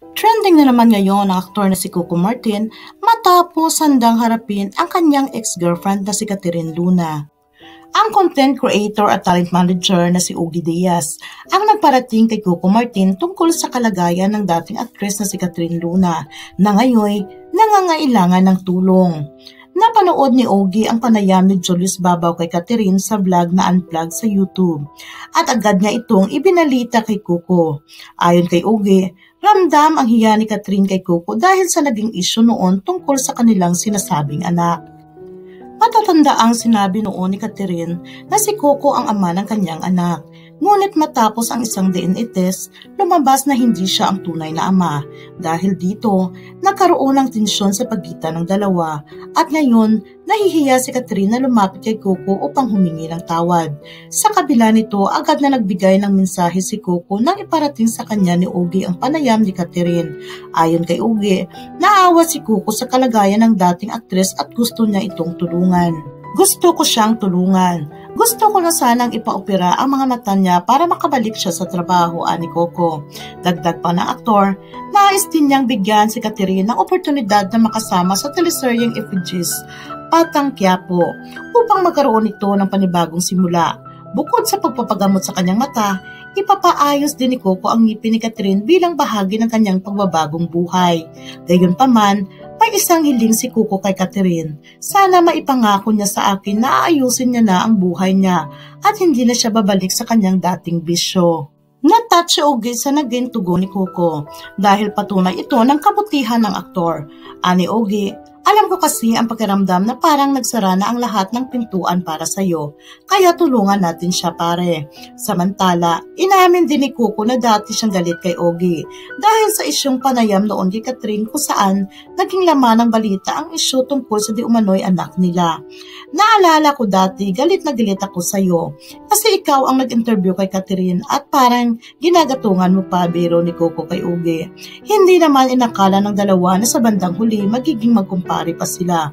Trending na naman ngayon ang aktor na si Coco Martin matapos handang harapin ang kanyang ex-girlfriend na si Catherine Luna. Ang content creator at talent manager na si Ogie Diaz ang nagparating kay Coco Martin tungkol sa kalagayan ng dating actress na si Catherine Luna na ngayon nangangailangan ng tulong. Napanood ni Ogie ang panayam ni Julius Babaw kay Catherine sa vlog na Unplugged sa YouTube at agad niya itong ibinalita kay Coco. Ayon kay Ogie, ramdam ang hiya ni Catherine kay Coco dahil sa naging isyu noon tungkol sa kanilang sinasabing anak. Matatanda ang sinabi noon ni Catherine na si Coco ang ama ng kanyang anak. Ngunit matapos ang isang DNA test, lumabas na hindi siya ang tunay na ama. Dahil dito, nagkaroon ng tensyon sa pagitan ng dalawa at ngayon, nahihiya si Catherine na lumapit kay Coco upang humingi ng tawad. Sa kabila nito, agad na nagbigay ng mensahe si Coco nang iparating sa kanya ni Ogie ang panayam ni Catherine. Ayon kay Ogie, naawa si Coco sa kalagayan ng dating aktres at gusto niya itong tulungan. Gusto ko siyang tulungan. Gusto ko na sanang ipaopera ang mga mata niya para makabalik siya sa trabaho, ani Coco. Dagdag pa ng aktor, nais din niyang bigyan si Catherine ng oportunidad na makasama sa teleseryeng Effigies, Patang Quiapo, upang magkaroon ito ng panibagong simula. Bukod sa pagpapagamot sa kanyang mata, ipapaayos din ni Coco ang ngipin ni Catherine bilang bahagi ng kanyang pagbabagong buhay. Gayunpaman, may isang hiling si Coco kay Catherine. Sana maipangako niya sa akin na aayusin niya na ang buhay niya at hindi na siya babalik sa kanyang dating bisyo. Natouch si Ogie sa naging tugon ni Coco dahil patunay ito ng kabutihan ng aktor. Ani Ogie, alam ko kasi ang pakiramdam na parang nagsara na ang lahat ng pintuan para sa'yo, kaya tulungan natin siya pare. Samantala, inamin din ni Coco na dati siyang galit kay Ogie dahil sa isyong panayam noon kay Catherine kung saan naging laman ng balita ang isyu tungkol sa di umano'y anak nila. Naalala ko dati, galit na galit ako sa'yo kasi ikaw ang nag-interview kay Catherine at parang ginagatungan mo pa, biro ni Coco kay Ogie. Hindi naman inakala ng dalawa na sa bandang huli magiging magkumpare pa sila.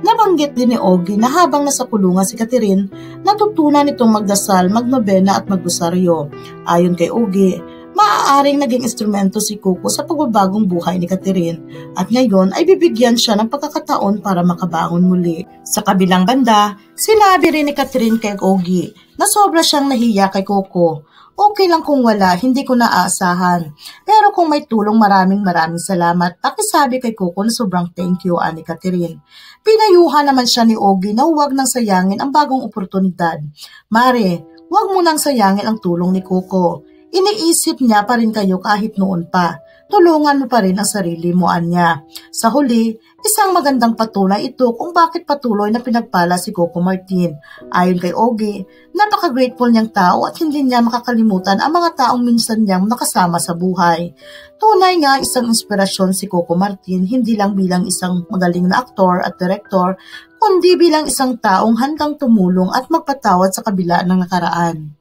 Nabanggit din ni Ogie na habang nasa kulungan si Catherine, natutunan itong magdasal, magnobena at magrosaryo. Ayon kay Ogie, maaaring naging instrumento si Coco sa pagbabagong buhay ni Catherine at ngayon ay bibigyan siya ng pagkakataon para makabangon muli. Sa kabilang banda, sinabi rin ni Catherine kay Ogie na sobra siyang nahiya kay Coco. Okay lang kung wala, hindi ko naaasahan. Pero kung may tulong, maraming salamat. Pakisabi kay Coco na sobrang thank you, ani Catherine. Pinayuhan naman siya ni Ogie na huwag nang sayangin ang bagong oportunidad. Mare, huwag mo nang sayangin ang tulong ni Coco. Iniisip niya pa rin kayo kahit noon pa. Tulungan mo pa rin ang sarili mo, anya. Sa huli, isang magandang patunay ito kung bakit patuloy na pinagpala si Coco Martin. Ayon kay Ogie, napaka-grateful niyang tao at hindi niya makakalimutan ang mga taong minsan niyang nakasama sa buhay. Tunay nga isang inspirasyon si Coco Martin hindi lang bilang isang magaling na aktor at direktor, kundi bilang isang taong handang tumulong at magpatawad sa kabila ng nakaraan.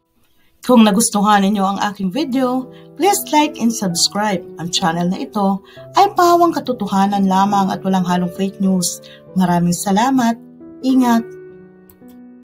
Kung nagustuhan ninyo ang aking video, please like and subscribe. Ang channel na ito ay pawang katotohanan lamang at walang halong fake news. Maraming salamat. Ingat!